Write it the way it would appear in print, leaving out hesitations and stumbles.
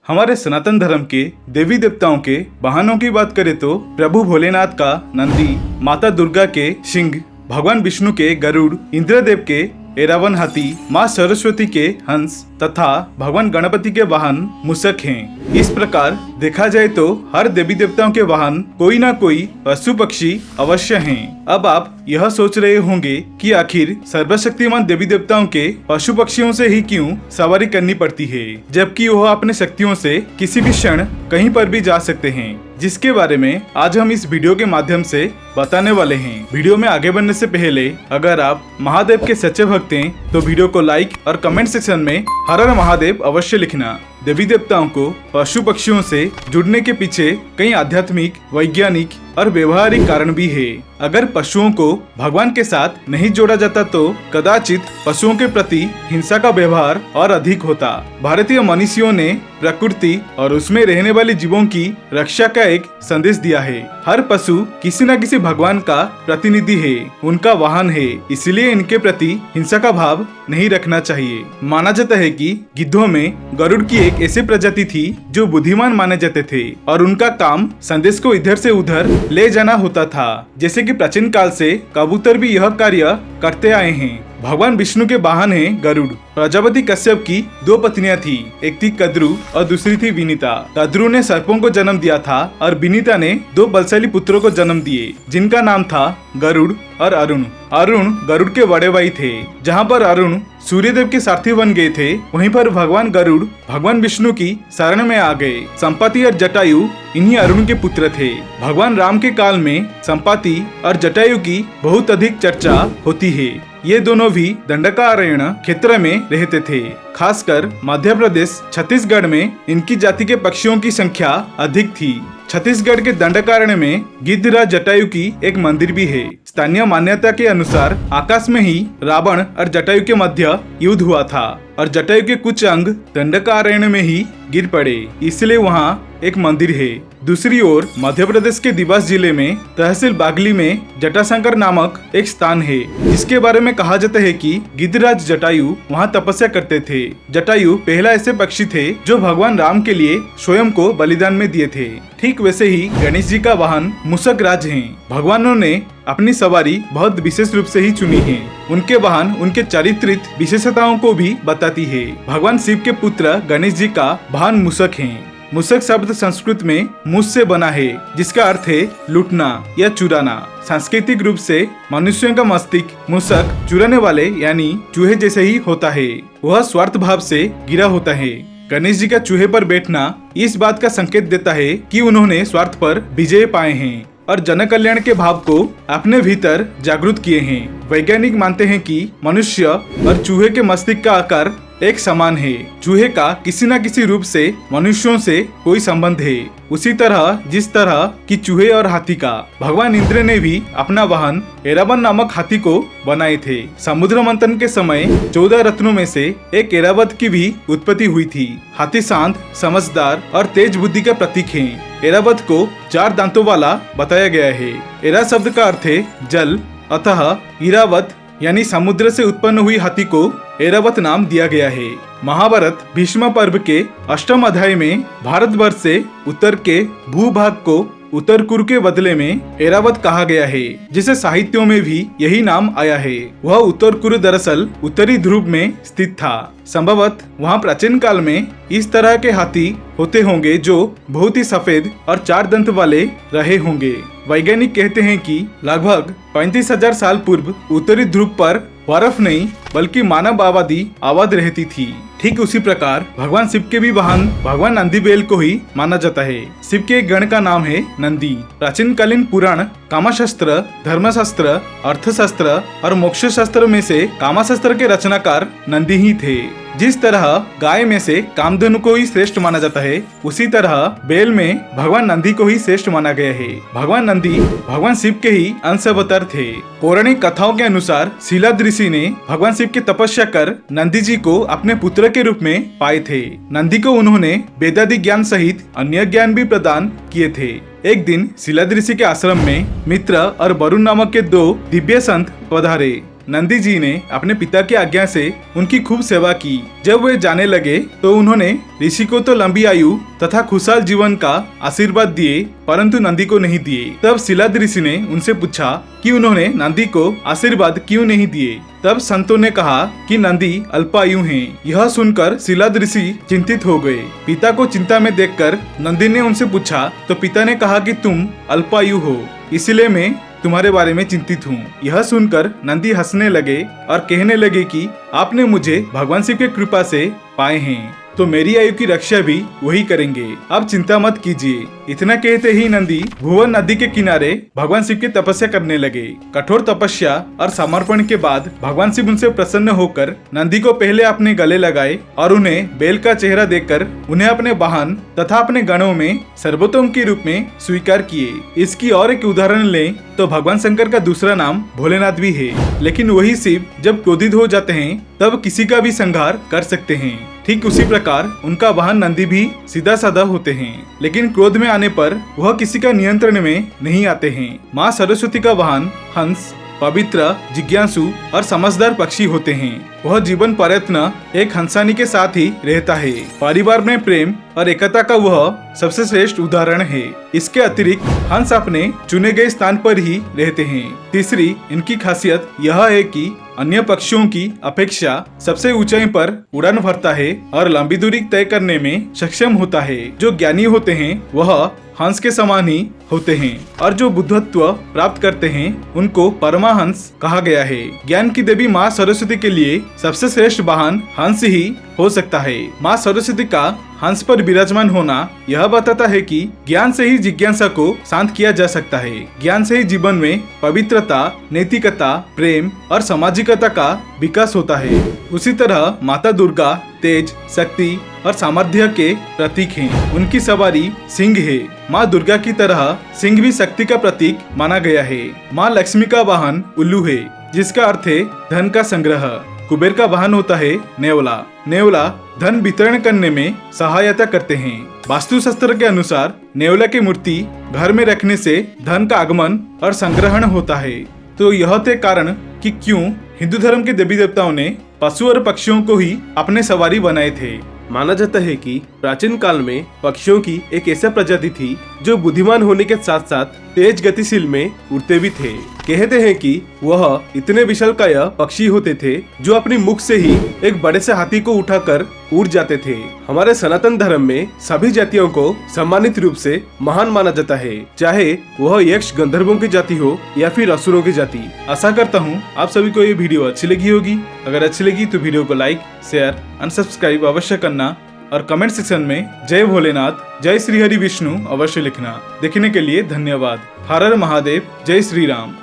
हमारे सनातन धर्म के देवी देवताओं के वाहनों की बात करें तो प्रभु भोलेनाथ का नंदी, माता दुर्गा के सिंह, भगवान विष्णु के गरुड़, इंद्रदेव के एरावन हाथी, माँ सरस्वती के हंस तथा भगवान गणपति के वाहन मूषक हैं। इस प्रकार देखा जाए तो हर देवी देवताओं के वाहन कोई ना कोई पशु पक्षी अवश्य हैं। अब आप यह सोच रहे होंगे कि आखिर सर्वशक्तिमान देवी देवताओं के पशु पक्षियों से ही क्यों सवारी करनी पड़ती है, जबकि वह अपने शक्तियों से किसी भी क्षण कहीं पर भी जा सकते हैं, जिसके बारे में आज हम इस वीडियो के माध्यम से बताने वाले हैं। वीडियो में आगे बढ़ने से पहले अगर आप महादेव के सच्चे भक्त हैं तो वीडियो को लाइक और कमेंट सेक्शन में हर हर महादेव अवश्य लिखना। देवी देवताओं को पशु पक्षियों से जुड़ने के पीछे कई आध्यात्मिक, वैज्ञानिक और व्यवहारिक कारण भी है। अगर पशुओं को भगवान के साथ नहीं जोड़ा जाता तो कदाचित पशुओं के प्रति हिंसा का व्यवहार और अधिक होता। भारतीय मनीषियों ने प्रकृति और उसमें रहने वाले जीवों की रक्षा का एक संदेश दिया है। हर पशु किसी न किसी भगवान का प्रतिनिधि है, उनका वाहन है, इसलिए इनके प्रति हिंसा का भाव नहीं रखना चाहिए। माना जाता है कि गिद्धों में गरुड़ की एक ऐसी प्रजाति थी जो बुद्धिमान माने जाते थे और उनका काम संदेश को इधर से उधर ले जाना होता था। जैसे कि प्राचीन काल से कबूतर भी यह कार्य करते आए हैं। भगवान विष्णु के वाहन है गरुड़। प्रजापति कश्यप की दो पत्नियां थी, एक थी कद्रु और दूसरी थी विनीता। कद्रु ने सर्पों को जन्म दिया था और विनीता ने दो बलशाली पुत्रों को जन्म दिए, जिनका नाम था गरुड़ और अरुण। अरुण गरुड़ के बड़े भाई थे। जहाँ पर अरुण सूर्यदेव के सारथी बन गए थे, वहीं पर भगवान गरुड़ भगवान विष्णु की शरण में आ गए। संपाति और जटायु इन्हीं अरुण के पुत्र थे। भगवान राम के काल में संपाति और जटायु की बहुत अधिक चर्चा होती है। ये दोनों भी दंडकारण्य क्षेत्र में रहते थे। खासकर मध्य प्रदेश, छत्तीसगढ़ में इनकी जाति के पक्षियों की संख्या अधिक थी। छत्तीसगढ़ के दंडकारण्य में गिद्धराज जटायु की एक मंदिर भी है। स्थानीय मान्यता के अनुसार आकाश में ही रावण और जटायु के मध्य युद्ध हुआ था और जटायु के कुछ अंग दंडकारण्य में ही गिर पड़े, इसलिए वहाँ एक मंदिर है। दूसरी ओर मध्य प्रदेश के देवास जिले में तहसील बागली में जटाशंकर नामक एक स्थान है, जिसके बारे में कहा जाता है कि गिद्धराज जटायु वहाँ तपस्या करते थे। जटायु पहला ऐसे पक्षी थे जो भगवान राम के लिए स्वयं को बलिदान में दिए थे। ठीक वैसे ही गणेश जी का वाहन मूषक राज है। भगवानों ने अपनी सवारी बहुत विशेष रूप से ही चुनी है। उनके वाहन उनके चारित्रिक विशेषताओं को भी बताती है। भगवान शिव के पुत्र गणेश जी का वाहन मूषक है। मूषक शब्द संस्कृत में मूस से बना है, जिसका अर्थ है लूटना या चुराना। सांस्कृतिक रूप से मनुष्यों का मस्तिष्क मूषक चुराने वाले यानी चूहे जैसे ही होता है। वह स्वार्थ भाव से गिरा होता है। गणेश जी का चूहे पर बैठना इस बात का संकेत देता है कि उन्होंने स्वार्थ पर विजय पाए हैं और जन कल्याण के भाव को अपने भीतर जागृत किए हैं। वैज्ञानिक मानते हैं कि मनुष्य और चूहे के मस्तिष्क का आकार एक समान है। चूहे का किसी न किसी रूप से मनुष्यों से कोई संबंध है, उसी तरह जिस तरह कि चूहे और हाथी का। भगवान इंद्र ने भी अपना वाहन ऐरावत नामक हाथी को बनाए थे। समुद्र मंथन के समय 14 रत्नों में से एक ऐरावत की भी उत्पत्ति हुई थी। हाथी शांत, समझदार और तेज बुद्धि का प्रतीक है। ऐरावत को 4 दांतों वाला बताया गया है। ऐरा शब्द का अर्थ है जल, अतः इरावत यानी समुद्र से उत्पन्न हुई हाथी को ऐरावत नाम दिया गया है। महाभारत भीष्म पर्व के 8वें अध्याय में भारतवर्ष से उत्तर के भूभाग को उत्तर कुरु के बदले में ऐरावत कहा गया है, जिसे साहित्यों में भी यही नाम आया है। वह उत्तर कुरु दरअसल उत्तरी ध्रुव में स्थित था। संभवत वहाँ प्राचीन काल में इस तरह के हाथी होते होंगे जो बहुत ही सफेद और 4 दंत वाले रहे होंगे। वैज्ञानिक कहते हैं कि लगभग 35,000 साल पूर्व उत्तरी ध्रुव पर बर्फ नहीं बल्कि मानव आबादी आबाद रहती थी। ठीक उसी प्रकार भगवान शिव के भी वाहन भगवान नंदी बैल को ही माना जाता है। शिव के एक गण का नाम है नंदी। प्राचीन कालीन पुराण कामशास्त्र, धर्मशास्त्र, अर्थशास्त्र और मोक्ष शास्त्र में से कामशास्त्र के रचनाकार नंदी ही थे। जिस तरह गाय में से कामधेनु को ही श्रेष्ठ माना जाता है, उसी तरह बैल में भगवान नंदी को ही श्रेष्ठ माना गया है। भगवान नंदी भगवान शिव के ही अंश अवतार थे। पौराणिक कथाओं के अनुसार शीलाद ऋषि ने भगवान शिव की तपस्या कर नंदी जी को अपने पुत्र के रूप में पाए थे। नंदी को उन्होंने वेदादि ज्ञान सहित अन्य ज्ञान भी प्रदान किए थे। एक दिन शीलाद ऋषि के आश्रम में मित्र और वरुण नामक के 2 दिव्य संत पधारे। नंदी जी ने अपने पिता की आज्ञा से उनकी खूब सेवा की। जब वे जाने लगे तो उन्होंने ऋषि को तो लंबी आयु तथा खुशहाल जीवन का आशीर्वाद दिए, परंतु नंदी को नहीं दिए। तब शिलाद ऋषि ने उनसे पूछा कि उन्होंने नंदी को आशीर्वाद क्यों नहीं दिए। तब संतों ने कहा कि नंदी अल्पायु हैं। यह सुनकर शिलाद ऋषि चिंतित हो गए। पिता को चिंता में देखकर नंदी ने उनसे पूछा तो पिता ने कहा कि तुम अल्पायु हो, इसलिए मैं तुम्हारे बारे में चिंतित हूँ। यह सुनकर नंदी हंसने लगे और कहने लगे कि आपने मुझे भगवान शिव की कृपा से पाए हैं, तो मेरी आयु की रक्षा भी वही करेंगे। अब चिंता मत कीजिए। इतना कहते ही नंदी भुवन नदी के किनारे भगवान शिव की तपस्या करने लगे। कठोर तपस्या और समर्पण के बाद भगवान शिव उनसे प्रसन्न होकर नंदी को पहले अपने गले लगाए और उन्हें बैल का चेहरा देकर उन्हें अपने वाहन तथा अपने गणों में सर्वोत्तम के रूप में स्वीकार किए। इसकी और एक उदाहरण लें तो भगवान शंकर का दूसरा नाम भोलेनाथ भी है, लेकिन वही शिव जब क्रोधित हो जाते हैं तब किसी का भी संहार कर सकते हैं। ठीक उसी प्रकार उनका वाहन नंदी भी सीधा साधा होते हैं, लेकिन क्रोध में आने पर वह किसी का नियंत्रण में नहीं आते हैं। माँ सरस्वती का वाहन हंस पवित्र, जिज्ञासु और समझदार पक्षी होते हैं। वह जीवन प्रयत्न एक हंसानी के साथ ही रहता है। परिवार में प्रेम और एकता का वह सबसे श्रेष्ठ उदाहरण है। इसके अतिरिक्त हंस अपने चुने गए स्थान पर ही रहते हैं। तीसरी इनकी खासियत यह है कि अन्य पक्षियों की अपेक्षा सबसे ऊंचाई पर उड़ान भरता है और लंबी दूरी तय करने में सक्षम होता है। जो ज्ञानी होते हैं वह हंस के समान ही होते हैं और जो बुद्धत्व प्राप्त करते हैं उनको परमाहंस कहा गया है। ज्ञान की देवी माँ सरस्वती के लिए सबसे श्रेष्ठ वाहन हंस ही हो सकता है। माँ सरस्वती का हंस पर विराजमान होना यह बताता है कि ज्ञान से ही जिज्ञासा को शांत किया जा सकता है। ज्ञान से ही जीवन में पवित्रता, नैतिकता, प्रेम और सामाजिकता का विकास होता है। उसी तरह माता दुर्गा तेज, शक्ति और सामर्थ्य के प्रतीक हैं। उनकी सवारी सिंह है। माँ दुर्गा की तरह सिंह भी शक्ति का प्रतीक माना गया है। माँ लक्ष्मी का वाहन उल्लू है, जिसका अर्थ है धन का संग्रह। कुबेर का वाहन होता है नेवला। नेवला धन वितरण करने में सहायता करते हैं। वास्तुशास्त्र के अनुसार नेवला की मूर्ति घर में रखने से धन का आगमन और संग्रहण होता है। तो यह थे कारण कि क्यों हिंदू धर्म के देवी देवताओं ने पशु और पक्षियों को ही अपने सवारी बनाए थे। माना जाता है कि प्राचीन काल में पक्षियों की एक ऐसा प्रजाति थी जो बुद्धिमान होने के साथ साथ तेज गतिशील में उड़ते भी थे। कहते हैं कि वह इतने विशालकाय पक्षी होते थे जो अपनी मुख से ही एक बड़े से हाथी को उठाकर उड़ जाते थे। हमारे सनातन धर्म में सभी जातियों को सम्मानित रूप से महान माना जाता है, चाहे वह यक्ष गंधर्वों की जाति हो या फिर असुरों की जाति। आशा करता हूँ आप सभी को ये वीडियो अच्छी लगी होगी। अगर अच्छी लगी तो वीडियो को लाइक, शेयर और सब्सक्राइब अवश्य करना और कमेंट सेक्शन में जय भोलेनाथ, जय श्री हरि विष्णु अवश्य लिखना। देखने के लिए धन्यवाद। हर हर महादेव, जय श्री राम।